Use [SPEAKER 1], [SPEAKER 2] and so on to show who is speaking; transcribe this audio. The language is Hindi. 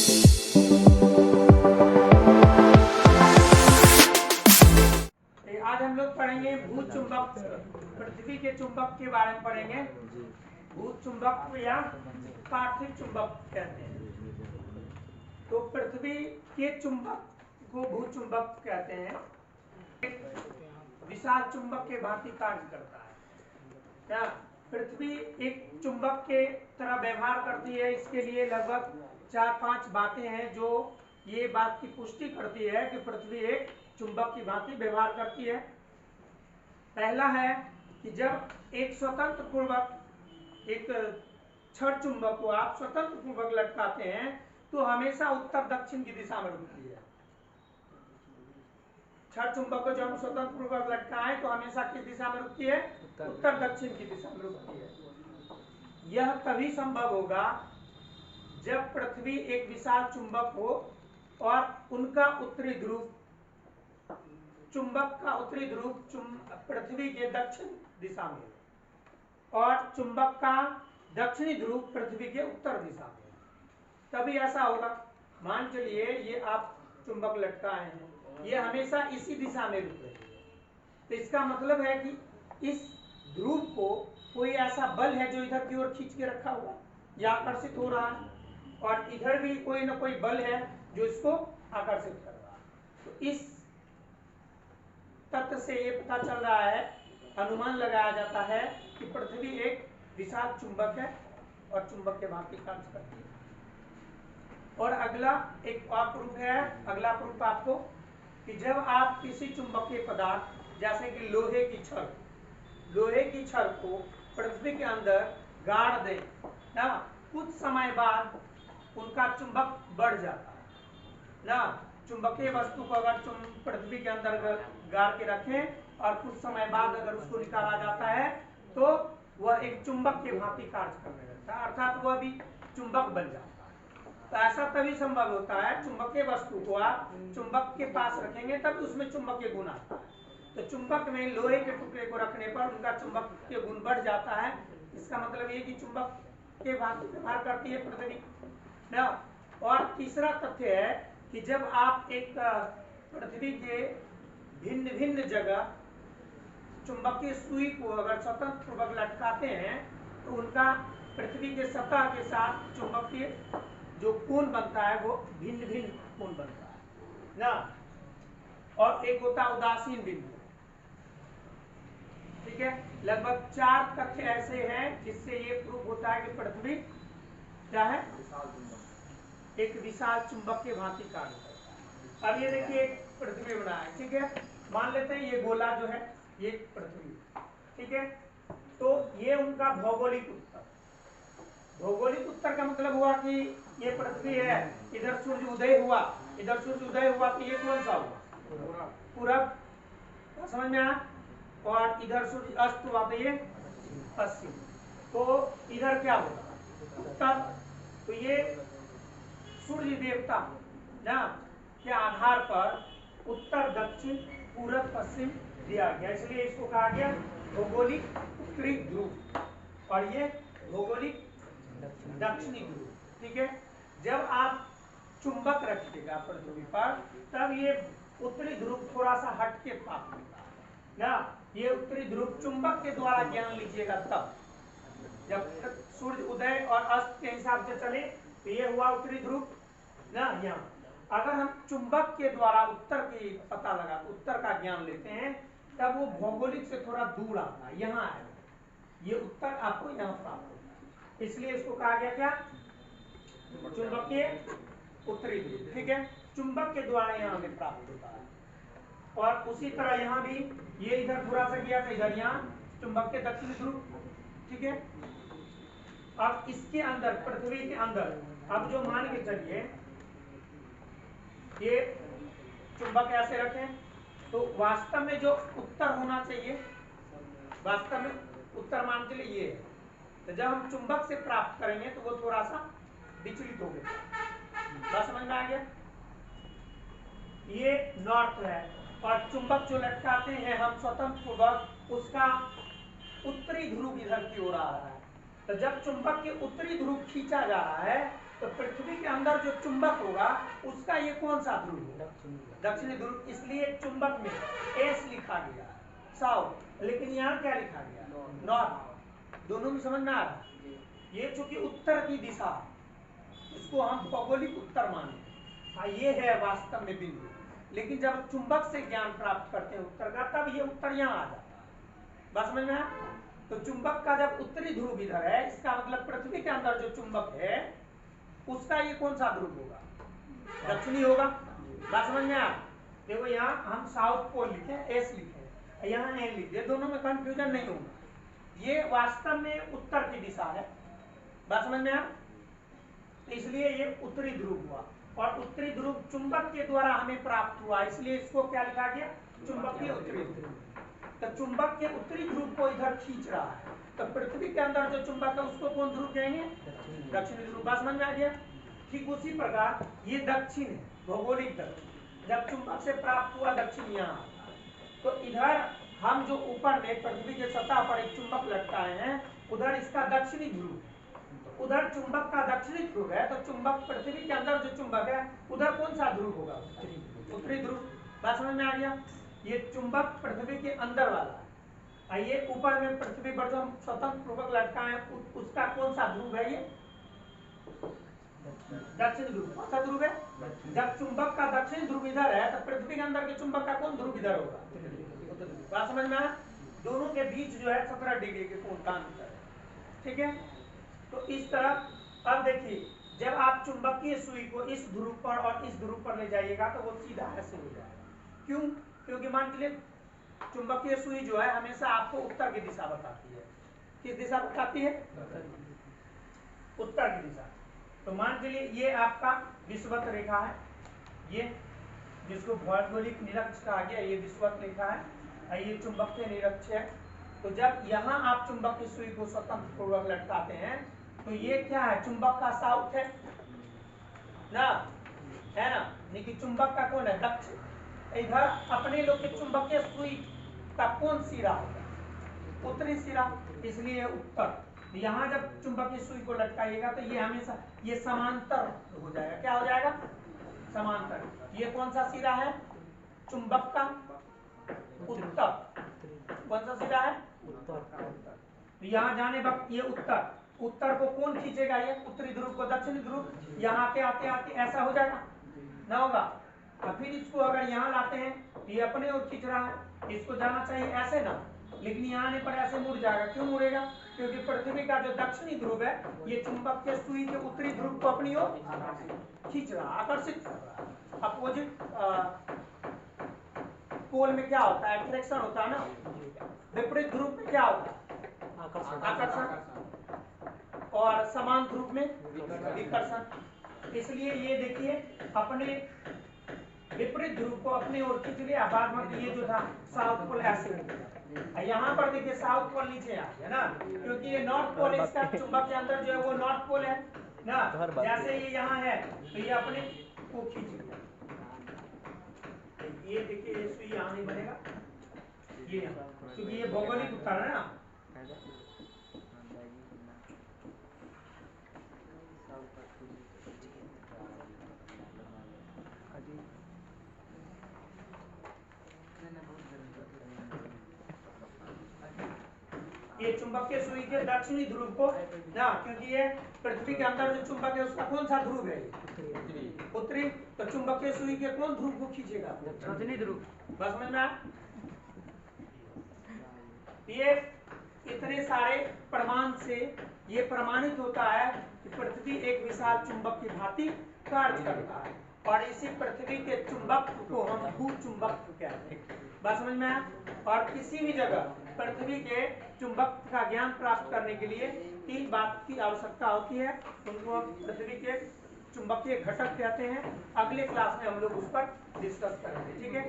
[SPEAKER 1] आज हम लोग पढ़ेंगे भूत चुंबक, पृथ्वी के चुंबक के बारे में पढ़ेंगे। भूत चुंबक या पार्थिव चुंबक कहते हैं। तो पृथ्वी के चुंबक को भूत चुंबक कहते हैं। विशाल चुंबक के भांति कार्य करता है। क्या पृथ्वी एक चुंबक के तरह व्यवहार करती है? इसके लिए लगभग 4-5 बातें हैं जो ये बात की पुष्टि करती है कि पृथ्वी एक चुंबक की भांति व्यवहार करती है। पहला है कि जब एक स्वतंत्र पूर्वक एक छड़ चुंबक को आप स्वतंत्र पूर्वक लटकाते हैं तो हमेशा उत्तर दक्षिण की दिशा में रुकती है। छड़ चुंबक को जब हम स्वतंत्र पूर्वक लटकाएं तो हमेशा किस दिशा में रुकती है? उत्तर दक्षिण की दिशा में रुकती है। यह तभी संभव होगा जब पृथ्वी एक विशाल चुंबक हो और उनका उत्तरी ध्रुव, चुंबक का उत्तरी ध्रुव पृथ्वी के दक्षिण दिशा में और चुंबक का दक्षिणी ध्रुव पृथ्वी के उत्तर दिशा में, तभी ऐसा होगा। मान चलिए ये आप चुंबक लटकाए हैं, ये हमेशा इसी दिशा में रुक रही है, तो इसका मतलब है कि इस ध्रुव को कोई ऐसा बल है जो इधर की ओर खींच के रखा हुआ या आकर्षित हो रहा है, और इधर भी कोई ना कोई बल है जो इसको आकर्षित कर रहा है। तो इस तथ्य से ये पता चल रहा है, अनुमान लगाया जाता है कि पृथ्वी एक विशाल चुंबक है और चुंबक के भांति कार्य करती है। और अगला एक और प्रूफ है, अगला प्रूफ आपको कि जब आप किसी चुंबकीय पदार्थ जैसे कि लोहे की छड़ को पृथ्वी के अंदर गाड़ दें ना, कुछ समय बाद उनका चुंबक बढ़ जाता है ना। चुंबकीय वस्तु को अगर पृथ्वी के अंदर गाड़ के रखें और कुछ समय बाद अगर उसको निकाला जाता है तो वह एक चुंबक के भांति कार्य करने लगता है, अर्थात वह भी चुंबक बन जाता है। तो ऐसा तभी संभव होता है, चुंबकीय वस्तु को आप चुंबक के पास रखेंगे तब उसमें चुंबकीय गुण आता है। तो चुंबक में लोहे के टुकड़े को रखने पर उनका चुंबकीय गुण बढ़ जाता है। इसका मतलब ये कि चुंबक के भांति व्यवहार करती है पृथ्वी ना। और तीसरा तथ्य है कि जब आप एक पृथ्वी के भिन्न भिन्न जगह चुंबकीय सुई को अगर स्वतंत्र पूर्वक लटकाते हैं तो उनका पृथ्वी के सतह के साथ चुंबकीय जो कोण बनता है वो भिन्न भिन्न कोण बनता है ना। और एक होता है उदासीन बिंदु, ठीक है। लगभग 4 तथ्य ऐसे हैं जिससे ये प्रूफ होता है कि पृथ्वी क्या है? एक विशाल चुंबक के भांति कार्य करता है। अब ये देखिए एक पृथ्वी बना है, ठीक है। मान लेते हैं ये गोला जो है ये पृथ्वी, ठीक है। तो ये उनका भौगोलिक उत्तर। भौगोलिक उत्तर का मतलब हुआ कि ये पृथ्वी है, इधर सूर्य उदय हुआ, इधर सूर्य उदय हुआ तो ये कौन सा हुआ? पूरब, समझ में आया। और इधर सूर्य अस्त हुआ तो ये पश्चिम, तो इधर क्या होगा? उत्तर। तो ये सूर्य देवता ना के आधार पर उत्तर दक्षिण पूरब पश्चिम दिया गया, इसलिए इसको कहा गया भौगोलिक उत्तरी ध्रुव और ये भौगोलिक दक्षिणी ध्रुव, ठीक है। जब आप चुंबक रखिएगा पृथ्वी पर तब ये उत्तरी ध्रुव थोड़ा सा हट के प्राप्त होता है ना। ये उत्तरी ध्रुव चुंबक के द्वारा ज्ञान लीजिएगा तब जब सूर्य उदय और अस्त के हिसाब से चले तो ये हुआ उत्तरी ध्रुव ना। यहाँ अगर हम चुंबक के द्वारा उत्तर की पता लगा, उत्तर का ज्ञान लेते हैं तब वो भौगोलिक से थोड़ा दूर आता है, यहाँ है ये उत्तर आपको यहाँ प्राप्त होता है, इसलिए इसको कहा गया क्या? चुंबकीय उत्तरी ध्रुव, ठीक है। चुंबक के द्वारा यहाँ हमें प्राप्त होता है। और उसी तरह यहाँ भी ये इधर थोड़ा सा गया था, इधर यहाँ चुंबक के दक्षिणी ध्रुव, ठीक है। अब इसके अंदर पृथ्वी के अंदर अब जो मान के चलिए ये चुंबक ऐसे रखें तो वास्तव में जो उत्तर होना चाहिए, वास्तव में उत्तर मान चलिए ये है, तो जब हम चुंबक से प्राप्त करेंगे तो वो थोड़ा सा विचलित हो गया। बात समझ में आ गया? ये नॉर्थ है और चुंबक जो लटकाते हैं हम स्वतंत्र पूर्वक उसका उत्तरी ध्रुव इधर की ओर आ रहा है। तो जब चुंबक के उत्तरी ध्रुव खींचा जा रहा है तो तो पृथ्वी के अंदर जो चुंबक होगा उसका ये कौन सा ध्रुव होगा? दक्षिणी ध्रुव। इसलिए चुंबक में एस लिखा गया साउथ, लेकिन यहाँ क्या लिखा गया? नॉर्थ। दोनों में समझ में आ रहा है? ये चूंकि उत्तर की दिशा, इसको हम भौगोलिक उत्तर माने, ये है वास्तव में बिंदु। लेकिन जब चुंबक से ज्ञान प्राप्त करते हैं उत्तर का, तब ये उत्तर यहाँ आ जाता है। बात समझ में आया? तो चुंबक का जब उत्तरी ध्रुव इधर है, इसका मतलब पृथ्वी के अंदर जो चुंबक है उसका ये कौन सा ध्रुव होगा? दक्षिणी होगा। बात समझ में आया? देखो यहाँ हम साउथ पोल लिखे, एस लिखे, यहाँ एन लिखे, दोनों में कंफ्यूजन नहीं होगा। ये वास्तव में उत्तर की दिशा है। बात समझ में आया? इसलिए ये उत्तरी ध्रुव हुआ, और उत्तरी ध्रुव चुंबक के द्वारा हमें प्राप्त हुआ, इसलिए इसको क्या लिखा गया? चुंबकीय उत्तरी ध्रुव। तो चुंबक के उत्तरी ध्रुव को इधर खींच रहा है, तो पृथ्वी के अंदर जो चुंबक है उसको कौन ध्रुव कहेंगे? दक्षिणी ध्रुव। बात समझ में आ गया? ठीक उसी प्रकार ये दक्षिण है, भौगोलिक दक्षिण। जब चुंबक से प्राप्त हुआ दक्षिण यहाँ, तो इधर हम जो ऊपर में पृथ्वी के सतह पर एक चुंबक लटकाए हैं, उधर इसका दक्षिणी ध्रुव, उधर चुंबक का दक्षिणी ध्रुव है, तो चुंबक पृथ्वी के अंदर जो चुंबक है उधर कौन सा ध्रुव होगा? उत्तरी ध्रुव। बात समझ में आ गया? ये चुंबक पृथ्वी के अंदर वाला है, ये ऊपर में पृथ्वी पर जो हम स्वतंत्र पूर्वक लटकाए हैं उसका कौन सा ध्रुव है? ये दक्षिण ध्रुव। कौन सा ध्रुव है? जब चुंबक का दक्षिण ध्रुव इधर है, तो पृथ्वी के अंदर के चुंबक का कौन ध्रुव इधर होगा? बात समझ में आया? दोनों के बीच जो है 17 डिग्री के कोण का अंतर है। ठीक है? तो इस तरह अब देखिए, जब आप चुंबकीय सुई को इस ध्रुव पर और इस ध्रुव पर ले जाइएगा तो वो सीधा ऐसे हो जाएगा। क्यों? क्योंकि मान लीजिए चुंबकीय सुई जो है हमेशा आपको उत्तर की दिशा बताती है। किस दिशा बताती है? उत्तर की दिशा। तो मान लीजिए ये आपका विषुवत रेखा है, ये जिसको भौगोलिक निरक्ष कहा गया, ये विषुवत रेखा है, ये चुंबकीय निरक्ष है। तो जब यहाँ आप चुंबक की सुई को स्वतंत्र पूर्वक लटकाते हैं, तो ये क्या है? चुंबक का साउथ है ना, है ना? लेकिन चुंबक का कौन है? दक्षिण। इधर अपने लोग के चुंबकीय सुई का कौन सिरा होगा? उत्तरी सिरा, इसलिए उत्तर। यहाँ जब चुंबकीय सुई को लटकाइएगा तो ये हमेशा ये समांतर हो जाएगा। क्या हो जाएगा? समांतर। ये कौन सा सिरा है? चुंबक का उत्तर। कौन सा सिरा है? उत्तर। तो यहाँ जाने वक्त ये उत्तर, उत्तर को कौन खींचेगा? ये उत्तरी ध्रुव को दक्षिणी ध्रुव। यहाँ पे आते आते ऐसा हो जाएगा ना, होगा। और फिर इसको अगर यहाँ लाते हैं तो ये अपने ओर खींच रहा है, इसको जाना चाहिए ऐसे ना, लेकिन यहाँ आने पर ऐसे मुड़ जाएगा। क्यों मुड़ेगा? क्योंकि पृथ्वी का जो दक्षिणी ध्रुव है ये चुंबक के सुई के उत्तरी ध्रुव को अपनी ओर खींच रहा, आकर्षित कर रहा है। अपोजिट पोल में क्या होता है? अट्रैक्शन होता है ना। विपरीत ध्रुव में क्या होता है? आकर्षण। और समान ध्रुव में विकर्षण। इसलिए ये देखिए अपने विपरीत ध्रुव को अपने ओर खींच लिया, बाद में ये जो था साउथ पोल ऐसे। यहाँ पर देखिए साउथ पोल नीचे आ गया ना, क्योंकि ये नॉर्थ पोल, इसका चुंबक के अंदर जो है वो नॉर्थ पोल है ना। जैसे ये यहाँ है तो ये अपने को खींच लिया। ये देखिए ये सुई यहाँ नहीं बनेगा, ये क्योंकि ये भौगोलिक उत्तर है ना। ये चुंबकीय सुई के दक्षिणी ध्रुव को ना, क्योंकि ये पृथ्वी के अंदर जो चुंबक है उसका कौन सा ध्रुव है? उत्तरी। तो चुंबकीय सुई के कौन ध्रुव को खींचेगा? दक्षिणी ध्रुव। बस समझ में आया? ये इतने सारे प्रमाण से ये प्रमाणित होता है कि पृथ्वी एक विशाल चुंबक की भांति कार्य करता है, और इसी पृथ्वी के चुंबक को हम भूचुंबक कहते हैं। बात समझ में आया? और किसी भी जगह पृथ्वी के चुंबक का ज्ञान प्राप्त करने के लिए 3 बात की आवश्यकता होती है, उनको हम पृथ्वी के चुंबकीय घटक कहते हैं। अगले क्लास में हम लोग उस पर डिस्कस करेंगे। ठीक है?